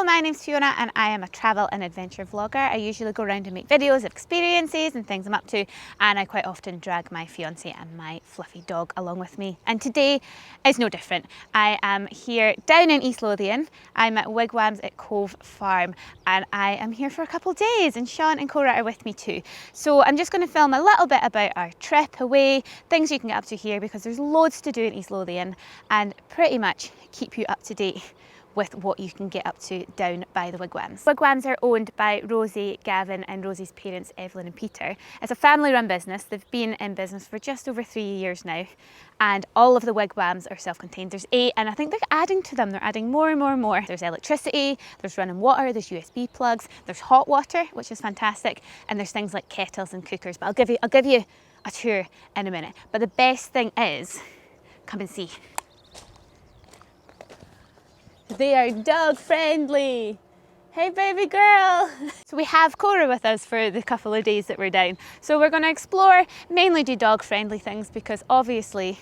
my name's Fiona and I am a travel and adventure vlogger. I usually go around and make videos of experiences and things I'm up to, and I quite often drag my fiance and my fluffy dog along with me. And today is no different. I am here down in East Lothian. I'm at Wigwams at Cove Farm and I am here for a couple of days, and Sean and Cora are with me too. So I'm just going to film a little bit about our trip away, things you can get up to here because there's loads to do in East Lothian, and pretty much keep you up to date with what you can get up to down by the Wigwams. Wigwams are owned by Rosie, Gavin and Rosie's parents Evelyn and Peter. It's a family run business. They've been in business for just over 3 years now, and all of the Wigwams are self-contained. There's 8 and I think they're adding to them. They're adding more and more and more. There's electricity, there's running water, there's USB plugs, there's hot water, which is fantastic, and there's things like kettles and cookers, but I'll give you a tour in a minute. But the best thing is, come and see. They are dog friendly. Hey baby girl. So we have Cora with us for the couple of days that we're down. So we're going to explore, mainly do dog friendly things because obviously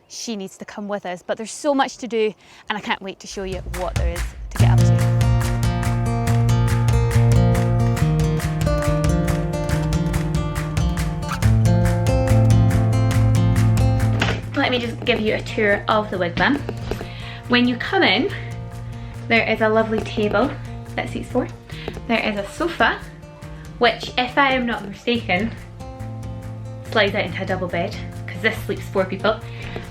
she needs to come with us, but there's so much to do and I can't wait to show you what there is to get up to. Let me just give you a tour of the Wigwam. When you come in, there is a lovely table that seats 4. There is a sofa, which, if I am not mistaken, slides out into a double bed, because this sleeps 4 people.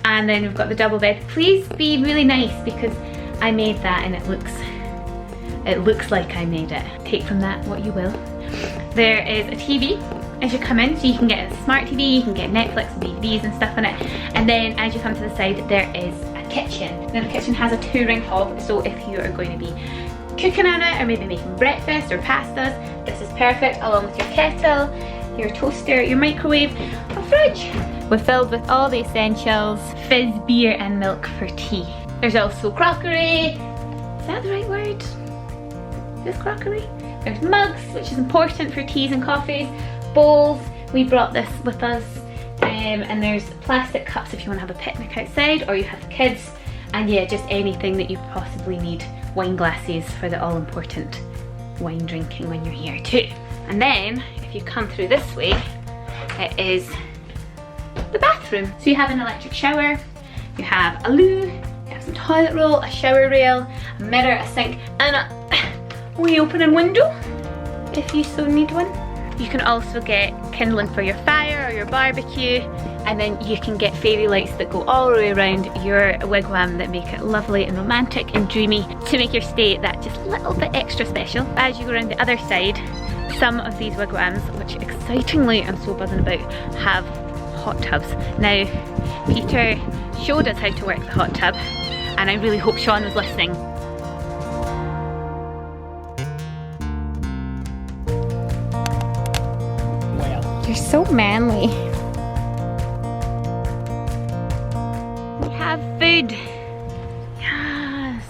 And then we've got the double bed. Please be really nice because I made that and it looks like I made it. Take from that what you will. There is a TV as you come in, so you can get a smart TV, you can get Netflix and DVDs and stuff on it. And then as you come to the side, there is kitchen. Now the kitchen has a 2-ring hob, so if you are going to be cooking on it or maybe making breakfast or pastas, this is perfect, along with your kettle, your toaster, your microwave, a fridge. We're filled with all the essentials, fizz, beer and milk for tea. There's also crockery. Is that the right word? Is crockery? There's mugs, which is important for teas and coffees, bowls, we brought this with us. And there's plastic cups if you want to have a picnic outside or you have the kids, and yeah, just anything that you possibly need. Wine glasses for the all-important wine drinking when you're here too. And then if you come through this way, it is the bathroom. So you have an electric shower, you have a loo, you have some toilet roll, a shower rail, a mirror, a sink and a wee opening window if you so need one. You can also get kindling for your fire or your barbecue, and then you can get fairy lights that go all the way around your wigwam that make it lovely and romantic and dreamy to make your stay that just little bit extra special. As you go around the other side, some of these wigwams, which excitingly I'm so buzzing about, have hot tubs. Now, Peter showed us how to work the hot tub and I really hope Sean was listening. You're so manly. We have food. Yes.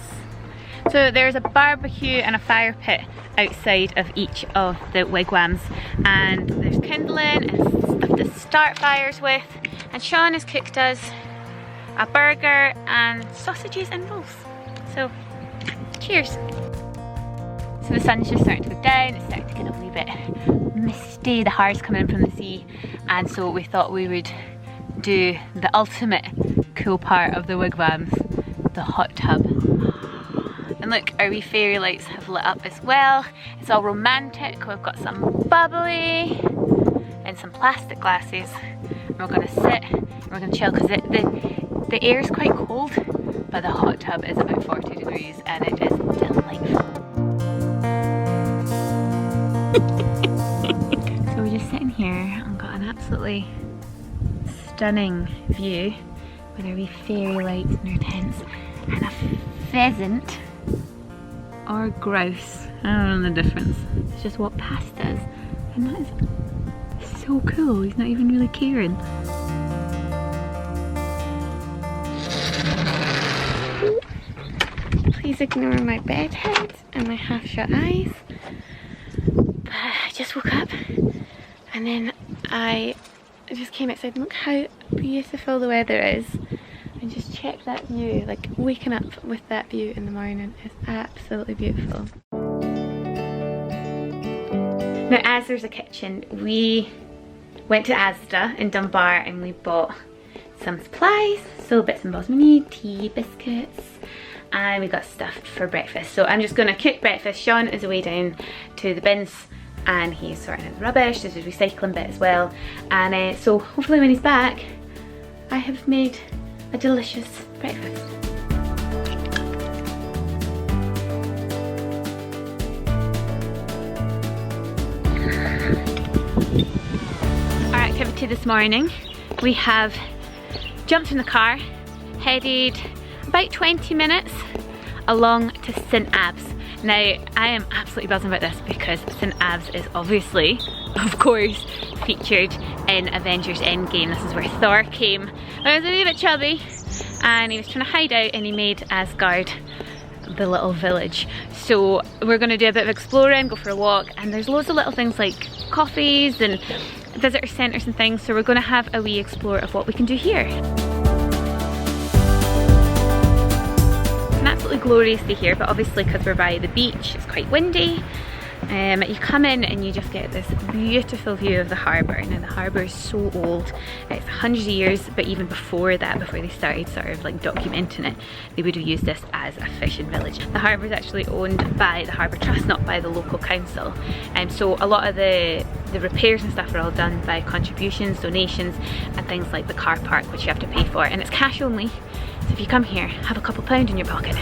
So there's a barbecue and a fire pit outside of each of the wigwams, and there's kindling and stuff to start fires with. And Sean has cooked us a burger and sausages and rolls. So cheers. So the sun's just starting to go down, it's starting to get a wee bit misty, the haar's coming in from the sea, and so we thought we would do the ultimate cool part of the wigwams, the hot tub. And look, our wee fairy lights have lit up as well. It's all romantic. We've got some bubbly and some plastic glasses, and we're gonna sit and we're gonna chill because the air is quite cold, but the hot tub is about 40 degrees and it is delightful. So we're just sitting here and got an absolutely stunning view with our wee fairy lights and our tents and a pheasant or grouse. I don't know the difference. It's just walked past us and that is so cool. He's not even really caring. Please ignore my bed head and my half shut eyes. But I just woke up and then I just came outside and look how beautiful the weather is. and just check that view. Like waking up with that view in the morning is absolutely beautiful. Now as there's a kitchen, we went to Asda in Dunbar and we bought some supplies, so bits and bobs we need, tea, biscuits, and we got stuff for breakfast. So I'm just going to cook breakfast. Sean is away down to the bins and he's sorting out the rubbish. There's a recycling bit as well, and so hopefully when he's back I have made a delicious breakfast. Our activity this morning, we have jumped in the car, headed about 20 minutes along to St Abbs. Now I am absolutely buzzing about this because St Abbs is obviously, of course, featured in Avengers Endgame. This is where Thor came when he was a wee bit chubby and he was trying to hide out and he made Asgard the little village. So we're going to do a bit of exploring, go for a walk, and there's loads of little things like coffees and visitor centres and things, so we're going to have a wee explore of what we can do here. It's an absolutely glorious day here, but obviously because we're by the beach it's quite windy. You come in and you just get this beautiful view of the harbour. Now the harbour is so old, it's hundreds of years, but even before that, before they started sort of like documenting it, they would have used this as a fishing village. The harbour is actually owned by the Harbour Trust, not by the local council, and so a lot of the repairs and stuff are all done by contributions, donations, and things like the car park, which you have to pay for, and it's cash only, so if you come here, have a couple pound in your pocket.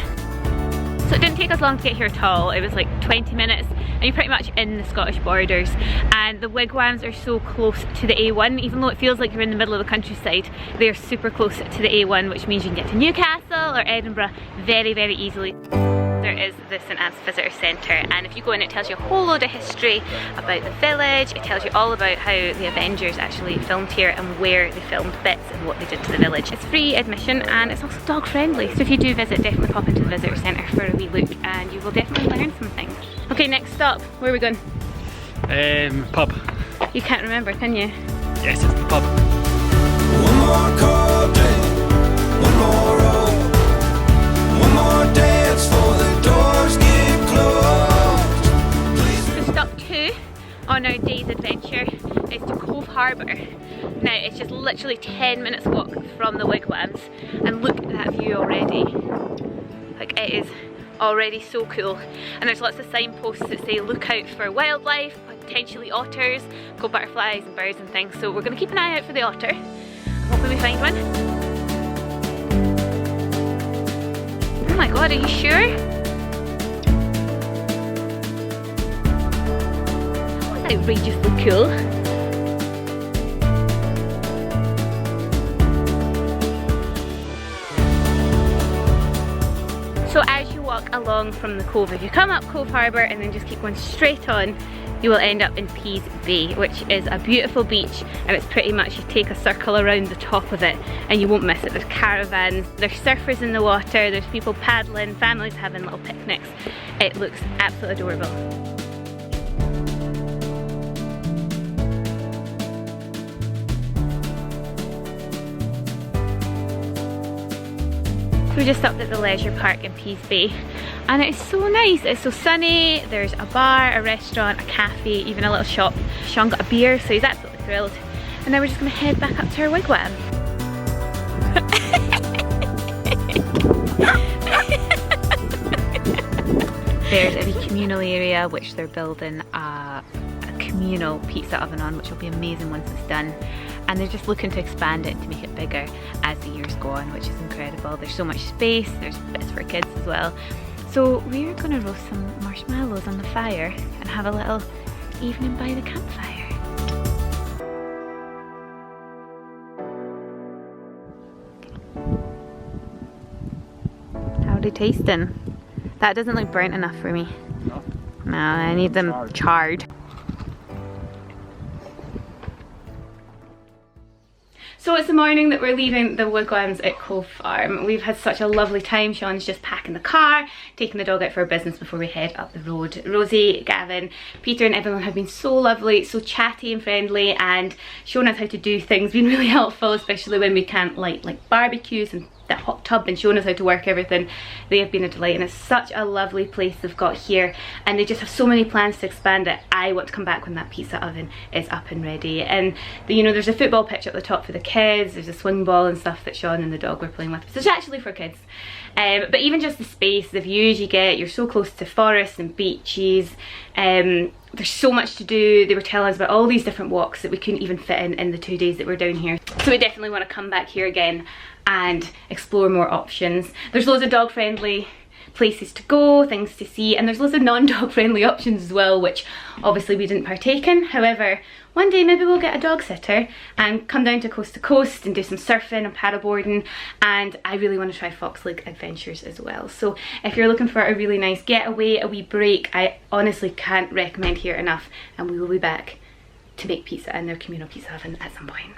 So it didn't take us long to get here at all. It was like 20 minutes and you're pretty much in the Scottish borders, and the wigwams are so close to the A1. Even though it feels like you're in the middle of the countryside, they're super close to the A1, which means you can get to Newcastle or Edinburgh very, very easily. There is the St Abbs Visitor Centre, and if you go in it tells you a whole load of history about the village. It tells you all about how the Avengers actually filmed here and where they filmed bits and what they did to the village. It's free admission and it's also dog friendly, so if you do visit, definitely pop into the Visitor Centre for a wee look and you will definitely learn some things. Okay, next stop, where are we going? Pub. You can't remember, can you? Yes, it's the pub. One more cold day, one more roll, one more dance for the doors get closed. So stop 2 on our day's adventure is to Cove Harbour. Now it's just literally 10 minutes walk from the wigwams, and look at that view already. Like, it is already so cool, and there's lots of signposts that say look out for wildlife, potentially otters, go butterflies and birds and things, so we're going to keep an eye out for the otter. Hopefully we find one. Oh my god, are you sure? That was outrageously cool. So as you walk along from the Cove, if you come up Cove Harbour and then just keep going straight on, you will end up in Pease Bay, which is a beautiful beach, and it's pretty much, you take a circle around the top of it and you won't miss it. There's caravans, there's surfers in the water, there's people paddling, families having little picnics. It looks absolutely adorable. We just stopped at the leisure park in Pease Bay, and it's so nice. It's so sunny. There's a bar, a restaurant, a cafe, even a little shop. Sean got a beer, so he's absolutely thrilled. And now we're just going to head back up to our wigwam. There's a wee communal area which they're building a communal pizza oven on, which will be amazing once it's done. And they're just looking to expand it to make it bigger as the years go on, which is incredible. There's so much space, there's bits for kids as well. So we're going to roast some marshmallows on the fire and have a little evening by the campfire. How are they tasting? That doesn't look burnt enough for me. No, I need them charred. So it's the morning that we're leaving the wigwams at Cove Farm. We've had such a lovely time. Sean's just packing the car, taking the dog out for a business before we head up the road. Rosie, Gavin, Peter and everyone have been so lovely, so chatty and friendly, and shown us how to do things, been really helpful, especially when we can't light like barbecues and that hot tub and showing us how to work everything. They have been a delight, and it's such a lovely place they've got here, and they just have so many plans to expand it. I want to come back when that pizza oven is up and ready. And you know, there's a football pitch up the top for the kids, there's a swing ball and stuff that Sean and the dog were playing with, so it's actually for kids. But even just the space, the views you get, you're so close to forests and beaches. There's so much to do. They were telling us about all these different walks that we couldn't even fit in the 2 days that we're down here. So we definitely want to come back here again and explore more options. There's loads of dog friendly places to go, things to see, and there's loads of non-dog friendly options as well, which obviously we didn't partake in. However, one day maybe we'll get a dog sitter and come down to coast and do some surfing and paddleboarding, and I really want to try Fox Lake Adventures as well. So if you're looking for a really nice getaway, a wee break, I honestly can't recommend here enough, and we will be back to make pizza in their communal pizza oven at some point.